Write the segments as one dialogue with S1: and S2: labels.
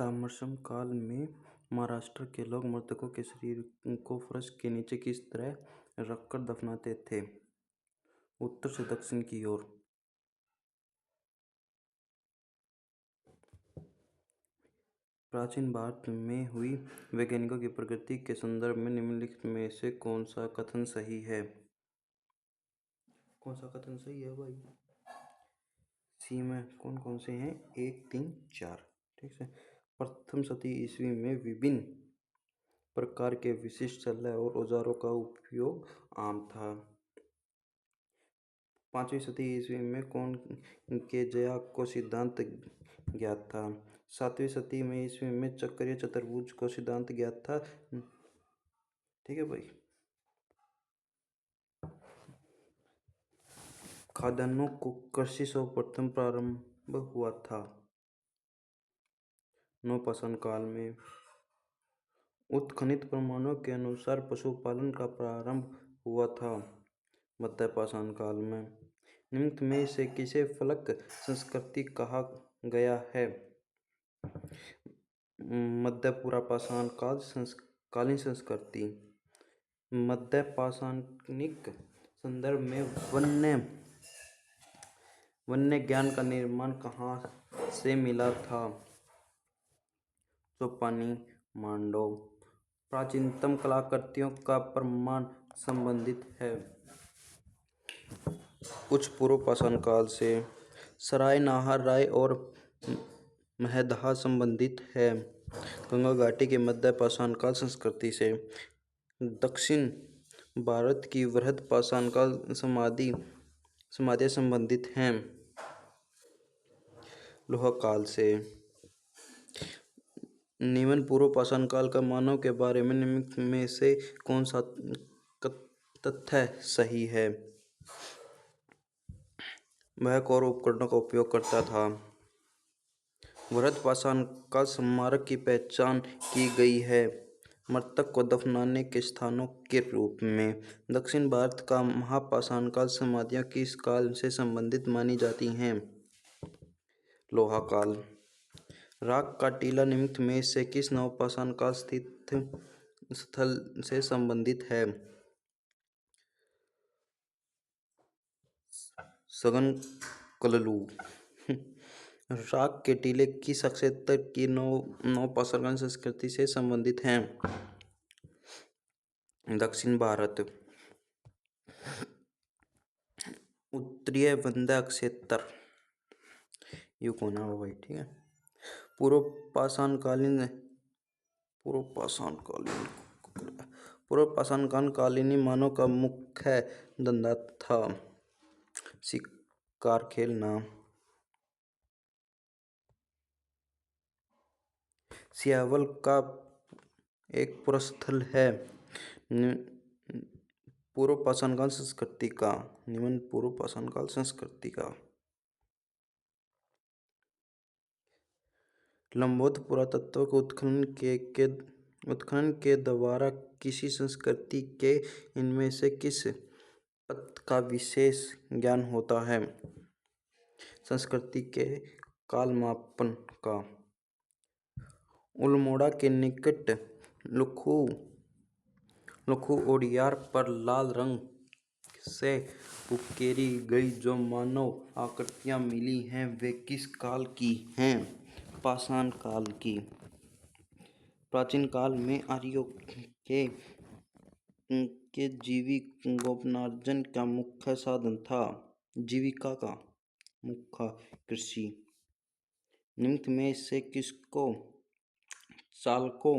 S1: ताम्रसम काल में महाराष्ट्र के लोग मृतकों के शरीर को फर्श के नीचे किस तरह रखकर दफनाते थे? उत्तर से दक्षिण की ओर। प्राचीन भारत में हुई वैज्ञानिकों की प्रगति के संदर्भ में निम्नलिखित में से कौन सा कथन सही है? कौन सा कथन सही है भाई? सी में कौन कौन से हैं? 1, 3, 4। ठीक है। प्रथम शती ईस्वी में विभिन्न प्रकार के विशिष्ट सलाह और औजारों का उपयोग आम था। 5वीं शती ईस्वी में कौन के जया को सिद्धांत ज्ञात था? 7वीं शती में ईस्वी में चक्रीय चतुर्भुज को सिद्धांत ज्ञात था। ठीक है भाई। खाद्यान्नों को कृषि सर्वप्रथम प्रारंभ हुआ था। नवपाषाण काल में। उत्खनित प्रमाणों के अनुसार पशुपालन का प्रारंभ हुआ था। मध्यपाषाण काल में। निम्न में से किसे फलक संस्कृति कहा गया है? मध्य पुरापाषाण कालीन संस्कृति। मध्य पाषाणिक संदर्भ में वन्य ज्ञान का निर्माण कहाँ से मिला था? चौपानी, मांडव। प्राचीनतम कलाकृतियों का प्रमाण संबंधित है। उच्च पूर्व पाषाण काल से। सराय, नाहर, राय और महदहा संबंधित है। गंगा घाटी के मध्य पाषाण काल संस्कृति से। दक्षिण भारत की वृहद पाषाण काल समाधियाँ संबंधित हैं। लोहा काल से। निम्न पूर्व पाषाण काल का मानव के बारे में निम्न में से कौन सा तथ्य सही है? वह कौर उपकरणों का उपयोग करता था। वृहद पाषाण काल स्मारक की पहचान की गई है मृतक को दफनाने के स्थानों के रूप में। दक्षिण भारत का महापाषाण काल समाधियाँ किस काल से संबंधित मानी जाती हैं? लोहा काल। राग का टीला निम्न में से किस नवपाषाण काल स्थित स्थल से संबंधित है? सघन कललू। राग के टीले किस क्षेत्र की नवपाषाण संस्कृति से संबंधित हैं? दक्षिण भारत। उत्तरीय वंध्य क्षेत्र। ये कौन है भाई? ठीक है। पूर्व पाषाण कालीन मानव का मुख्य धंधा था शिकार खेलना। सियावल का एक पुरस्थल है पूर्व पाषाण काल संस्कृति का। निम्न पूर्व पाषाण काल संस्कृति का। लंबोद पुरातत्व के उत्खनन के द्वारा किसी संस्कृति के इनमें से किस तत्व का विशेष ज्ञान होता है? संस्कृति के कालमापन का। अल्मोड़ा के निकट लखू ओडियार पर लाल रंग से उकेरी गई जो मानव आकृतियाँ मिली हैं वे किस काल की हैं? पाषाण काल की। प्राचीन काल में आर्यों के जीविकोपार्जन का मुख्य साधन था। जीविका का मुख्य कृषि। निम्न में से किसको चालको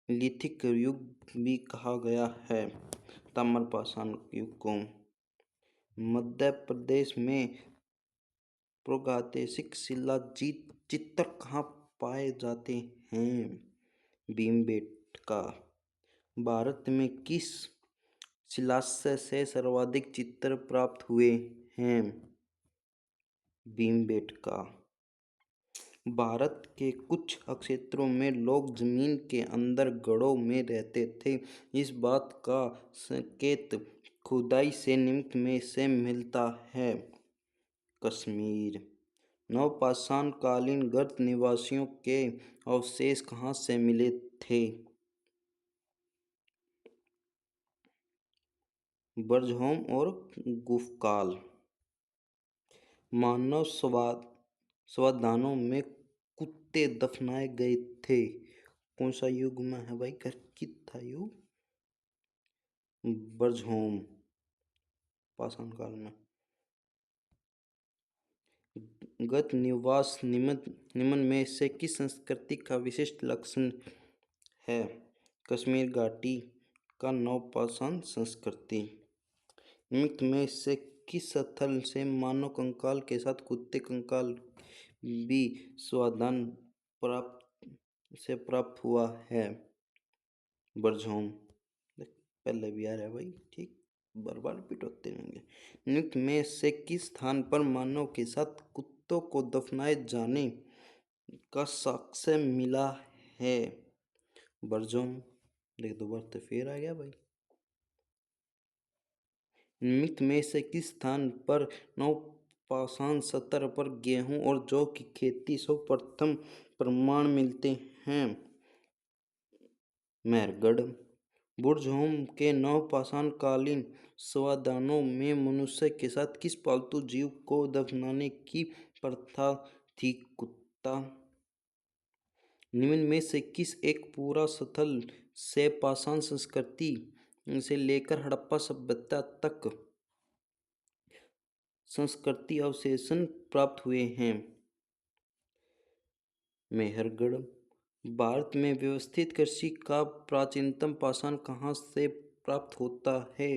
S1: लिथिक युग भी कहा गया है? ताम्रपाषाण युग को। मध्य प्रदेश में प्रागैतिहासिक शिला चित्र कहाँ पाए जाते हैं? भीमबेटका। भारत में किस शिलाश्य से सर्वाधिक चित्र प्राप्त हुए हैं? भीमबेटका। भारत के कुछ क्षेत्रों में लोग जमीन के अंदर गड्ढों में रहते थे। इस बात का संकेत खुदाई से निम्न में से मिलता है? कश्मीर। नवपाषाण कालीन गर्त निवासियों के अवशेष कहाँ से मिले थे? बर्जहोम और गुफकाल। मानव समाधानों में कुत्ते दफनाए गए थे। कौन सा युग में है भाई? कित था युग? बर्जहोम पाषाण काल में। गत निवास निम्न में से किस संस्कृति का विशिष्ट लक्षण है? कश्मीर घाटी का नवपाषाण संस्कृति। निम्न में से किस स्थल से मानव कंकाल के साथ कुत्ते कंकाल भी स्वादान प्राप्त हुआ है? बर्जहोम। पहले भी आ रहा है भाई, ठीक, बार बार रिपीट होते रहेंगे। निम्न में से किस स्थान पर मानव के साथ कुत्तों को दफनाए जाने का साक्ष्य मिला है? बर्जहोम। देख, दो बार तो फिर आ गया भाई। निम्न में से किस स्थान पर नवपाषाण स्तर पर गेहूं और जौ की खेती सर्वप्रथम प्रमाण मिलते हैं? मेहरगढ़। बर्जहोम के नवपाषाण कालीन समाधानों में मनुष्य के साथ किस पालतू जीव को दफनाने की प्रथा थी? कुत्ता। निम्न में से किस एक पूरा स्थल से पाषाण संस्कृति से लेकर हड़प्पा सभ्यता तक संस्कृति अवशेष प्राप्त हुए हैं? मेहरगढ़। भारत में व्यवस्थित कृषि का प्राचीनतम पाषाण कहाँ से प्राप्त होता है?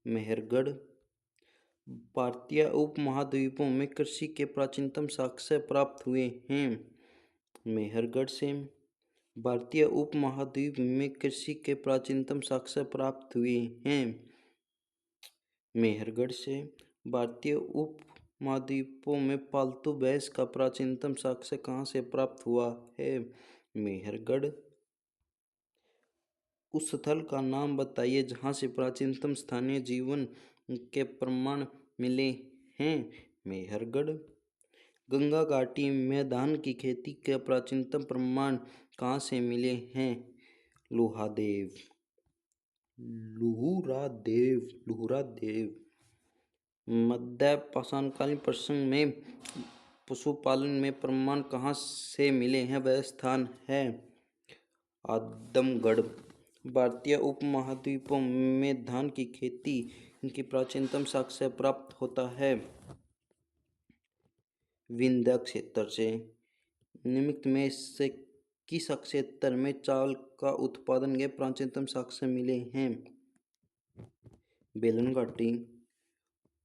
S1: मेहरगढ़। भारतीय उपमहाद्वीपों में कृषि के प्राचीनतम साक्ष्य प्राप्त हुए हैं? मेहरगढ़ से। भारतीय उपमहाद्वीप में कृषि के प्राचीनतम साक्ष्य प्राप्त हुए हैं? मेहरगढ़ से। भारतीय उपमहाद्वीपों में पालतू भैंस का प्राचीनतम साक्ष्य कहाँ से प्राप्त हुआ है? मेहरगढ़। उस स्थल का नाम बताइए जहाँ से प्राचीनतम स्थानीय जीवन के प्रमाण मिले हैं? मेहरगढ़। गंगा घाटी में धान की खेती के प्राचीनतम प्रमाण कहाँ से मिले हैं? लुहादेव। लुहुरादेव। मध्य पाषाणकालीन प्रसंग में पशुपालन में प्रमाण कहाँ से मिले हैं? वह स्थान है आदमगढ़। भारतीय उपमहाद्वीपों में धान की खेती की प्राचीनतम साक्ष्य प्राप्त होता है विंध्य क्षेत्र से। निम्न में से किस क्षेत्र में चावल का उत्पादन के प्राचीनतम साक्ष्य मिले हैं? बेलन घाटी।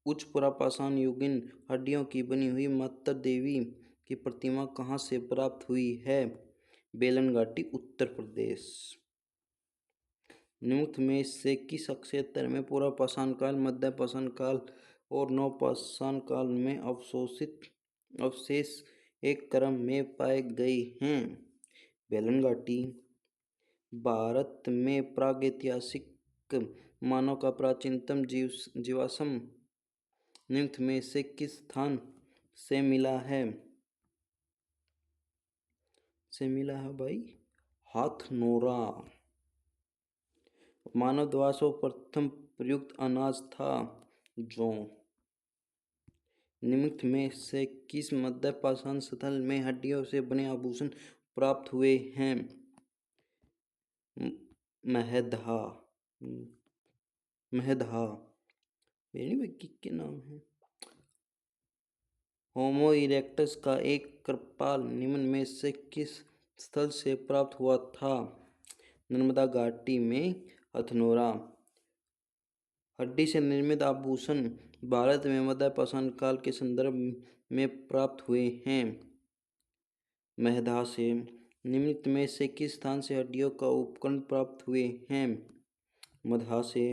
S1: उच्च पुरापाषाण युगीन हड्डियों की बनी हुई माता देवी की प्रतिमा कहाँ से प्राप्त हुई है? बेलन घाटी, उत्तर प्रदेश। निम्न में से किस क्षेत्र में पुरापाषाण काल, मध्य पाषाण काल और नवपाषाण काल में अवशेष एक क्रम में पाए गए हैं? बेलन घाटी। भारत में प्रागैतिहासिक मानव का प्राचीनतम जीवाश्म निम्न में से किस स्थान से मिला है? भाई हाथनोरा। मानव द्वारा सर्वप्रथम प्रयुक्त अनाज था जौ। निम्न में से किस मध्य पाषाण स्थल में हड्डियों से बने आभूषण प्राप्त हुए हैं? महदहा। के नाम है। होमो इरेक्टस का एक कृपाल निम्न में से किस स्थल से प्राप्त हुआ था? नर्मदा घाटी में हथनोरा। हड्डी से निर्मित आभूषण भारत में मध्य पाषाण काल के संदर्भ में प्राप्त हुए हैं महदहा से। निम्न में से किस स्थान से हड्डियों का उपकरण प्राप्त हुए हैं? मदहा से।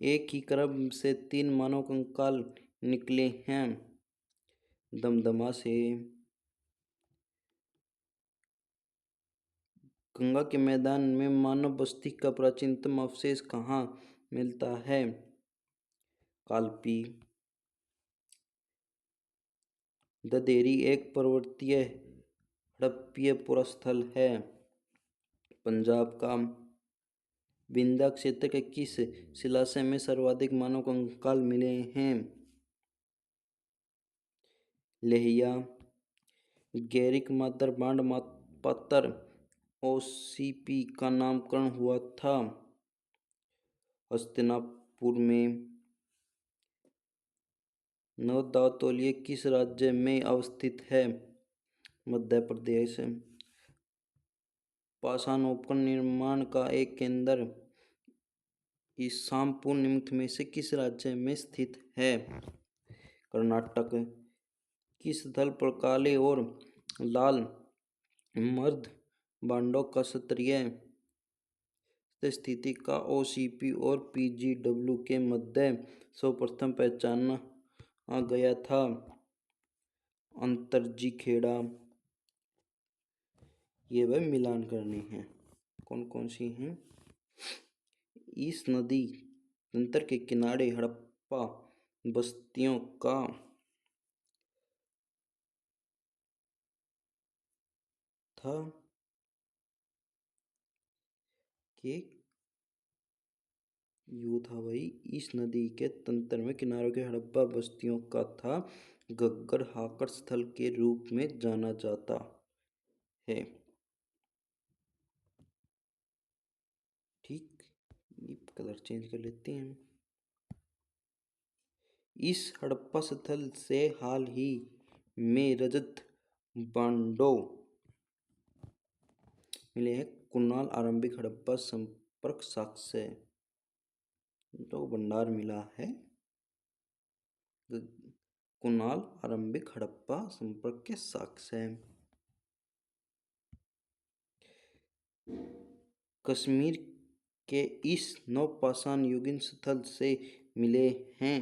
S1: एक ही क्रम से 3 मानव कंकाल निकले हैं? दमदमा से। गंगा के मैदान में मानव बस्ती का प्राचीनतम अवशेष कहाँ मिलता है? कालपी। ददेरी एक पर्वतीय हड़प्पीय पुरास्थल है। पंजाब का विंध्य क्षेत्र के किस शिलाशय में सर्वाधिक मानव कंकाल मिले हैं? लेहिया। गैरिक मातर बांड पात्र ओसीपी का नामकरण हुआ था। हस्तिनापुर में। नवदातोलिय किस राज्य में अवस्थित है? मध्य प्रदेश। पाषाणोपकरण निर्माण का एक केंद्र ईसामपुर निम्नलिखित में से किस राज्य में स्थित है? कर्नाटक। किस स्थल पर काले और लाल मर्द बांडों का क्षेत्रीय स्थिति का ओसीपी और पीजीडब्ल्यू के मध्य सर्वप्रथम पहचाना गया था? अंतरजी खेड़ा। ये वह मिलान करनी है। कौन कौन सी हैं? इस नदी तंत्र के किनारे हड़प्पा बस्तियों का था कि यू था भाई। इस नदी के तंत्र में किनारों के हड़प्पा बस्तियों का था गग्गर हाकर स्थल के रूप में जाना जाता है। ठीक, ये कलर चेंज कर लेते हैं। इस हड़प्पा स्थल से हाल ही में रजत बांडों मिले हैं। कुणाल आरंभिक हड़प्पा संपर्क साक्ष्य तो भंडार मिला है। कुणाल आरंभिक हड़प्पा संपर्क के साक्ष्य। कश्मीर के इस नवपाषाण युगीन स्थल से मिले हैं।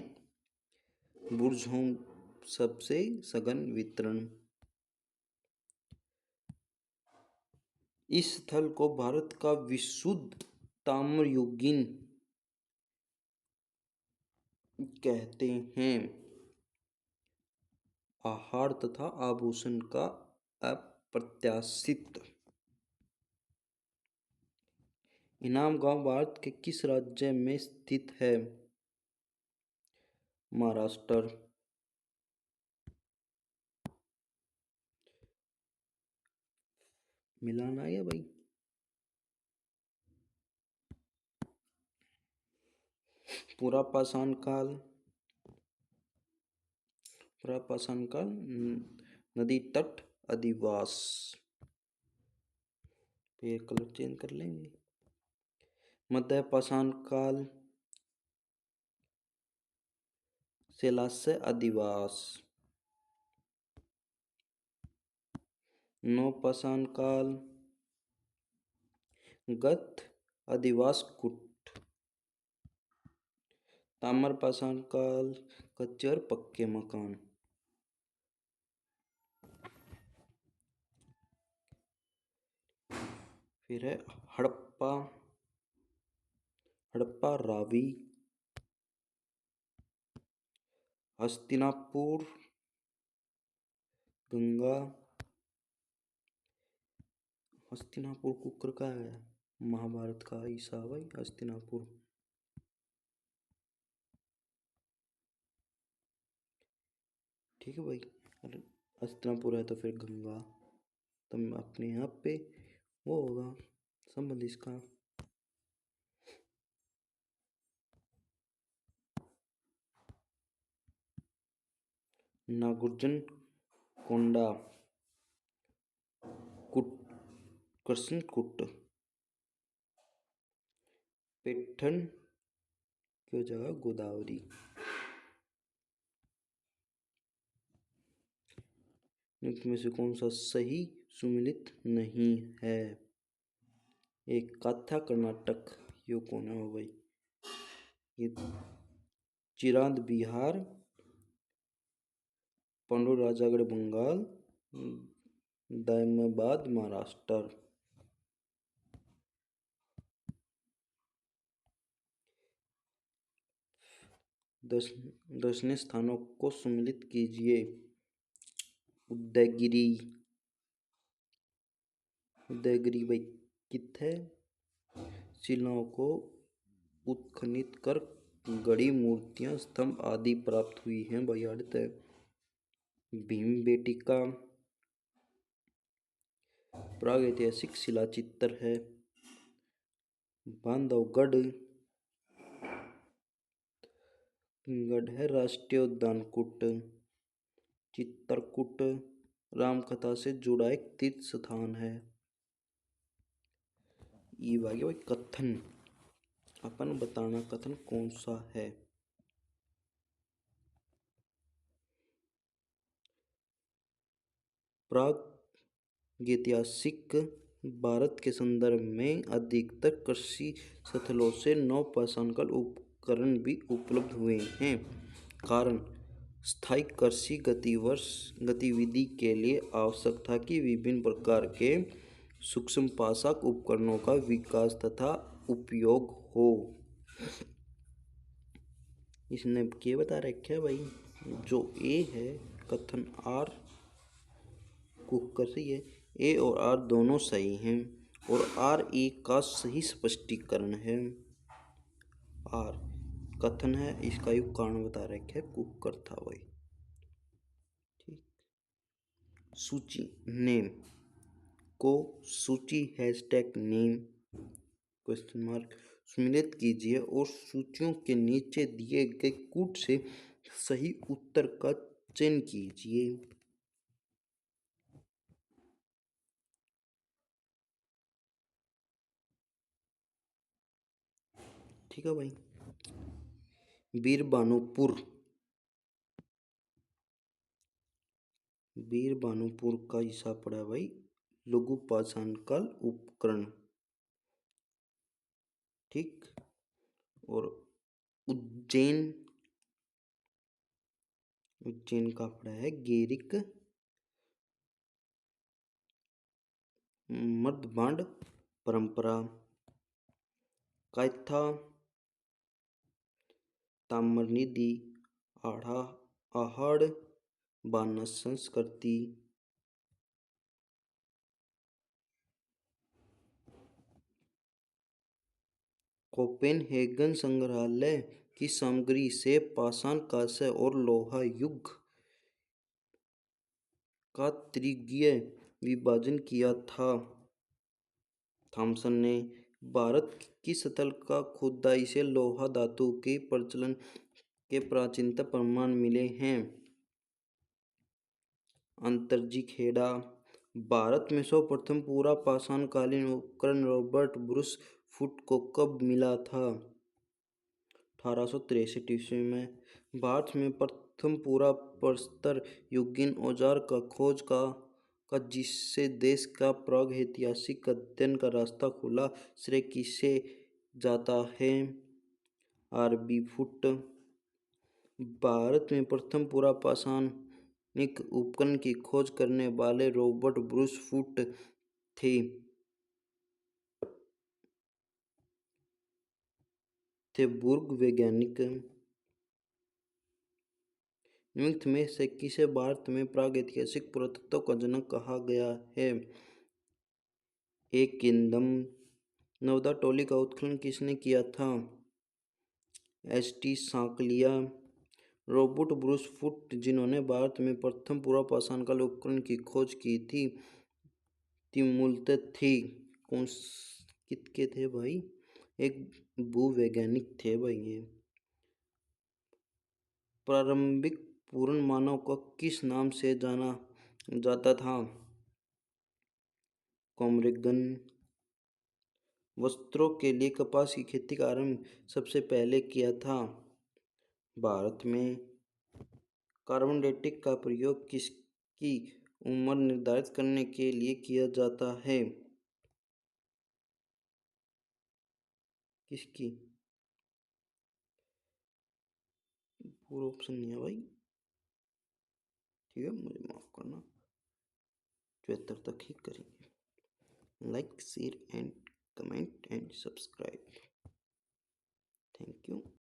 S1: बुर्ज़होम सबसे सघन वितरण। इस स्थल को भारत का विशुद्ध ताम्रयुगीन कहते हैं। आहार तथा आभूषण का अप्रत्याशित। इनाम गांव भारत के किस राज्य में स्थित है? महाराष्ट्र। मिलान आ गया भाई। पुरापाषाण काल नदी तट अधिवास। ये कलर चेंज कर लेंगे। मध्य पाषाण काल शैलाश्य अधिवास। नवपाषाण काल गत अधिवास कूट। ताम्रपाषाण काल कच्चे और पक्के मकान। फिर है हड़प्पा रावी। हस्तिनापुर गंगा। हस्तिनापुर कुकर का है महाभारत का हिस्सा भाई हस्तिनापुर। ठीक है भाई। हस्तिनापुर है तो फिर गंगा तो अपने यहाँ पे वो होगा संबंध इसका। नागार्जुन कोंडा कृष्ण कुट पैठन की जगह गोदावरी। में से कौन सा सही सुमिलित नहीं है? एक काथा कर्नाटक। यो कौन है भाई? ये चिरांद बिहार। पांडुर राजागढ़ बंगाल। दायमाबाद महाराष्ट्र। दर्शनीय स्थानों को सम्मिलित कीजिए। उदयगिरी। उदयगिरी भाई कित है? शिलाओं को उत्खनित कर गढ़ी मूर्तियां, स्तंभ आदि प्राप्त हुई हैं भाई। है भीमबेटका प्रागैतिहासिक शिलाचित्र है। बांधवगढ़ गढ़ है राष्ट्रीय उद्यान। कुट चित्रकूट रामकथा से जुड़ा एक तीर्थ स्थान है। ये भाई कथन अपन बताना कथन कौन सा है। प्रागैतिहासिक भारत के संदर्भ में अधिकतर कृषि स्थलों से नवपाषाण काल उपकरण भी उपलब्ध हुए हैं। कारण स्थायी कृषि गतिविधि के लिए आवश्यक था कि विभिन्न प्रकार के सूक्ष्म पाषाण उपकरणों का विकास तथा उपयोग हो। इसने क्या बता रखा है भाई? जो ए है कथन आर कुकर से है। ए और आर दोनों सही हैं और आर ए का सही स्पष्टीकरण है। आर कथन है, इसका युग कारण बता रखा है कुकर था भाई। ठीक। सूची नेम को सूची हैशटैग नेम क्वेश्चन मार्क सम्मिलित कीजिए और सूचियों के नीचे दिए गए कूट से सही उत्तर का चयन कीजिए। ठीक है भाई। वीरबानुपुर का हिस्सा पड़ा है भाई लघु पाषाण काल उपकरण। ठीक। और उज्जैन का पड़ा है गेरिक मध्यबांड परंपरा। कायथा ताम्रनिधि आहड़ बानस संस्कृति। कोपेनहेगन संग्रहालय की सामग्री से पाषाण कांस्य और लोहा युग का त्रिज्यीय विभाजन किया था। थॉमसन ने भारत की सतह का खुदाई से लोहा धातु के प्रचलन के प्राचीनतम प्रमाण मिले हैं। अंतरजी खेड़ा भारत में सर्वप्रथम पूरा पाषाणकालीन उपकरण रॉबर्ट ब्रूस फुट को कब मिला था? 1863 ईस्वी में। भारत में प्रथम पूरा प्रस्तर युगीन औजार का खोज का जिससे देश का प्रागैतिहासिक अध्ययन का रास्ता खुला, श्रेय किसे जाता है? आर.बी. फुट। भारत में प्रथम पूरा पाषाणिक उपकरण की खोज करने वाले रॉबर्ट ब्रूस फुट थे बुर्ग वैज्ञानिक। निम्नलिखित में से किसे भारत में प्रागैतिहासिक पुरातत्व का जनक कहा गया है? एक किंगडम। नर्मदा टोली का उत्खनन किसने किया था? ST. Sankalia. Robert Bruce foot जिन्होंने भारत में प्रथम पूरा पाषाण काल उपकरण की खोज की थी मूलतः थी कौन कितके थे भाई? एक भूवैज्ञानिक थे भाई। ये प्रारंभिक पूर्ण मानव को किस नाम से जाना जाता था? कॉमरेगन। वस्त्रों के लिए कपास की खेती का आरंभ सबसे पहले किया था भारत में। कार्बन डेटिंग का प्रयोग किसकी उम्र निर्धारित करने के लिए किया जाता है? किसकी? पूरा ऑप्शन नहीं है भाई। ठीक है, मुझे माफ करना। 74 तक ही करेंगे। Like share and comment and subscribe. Thank you.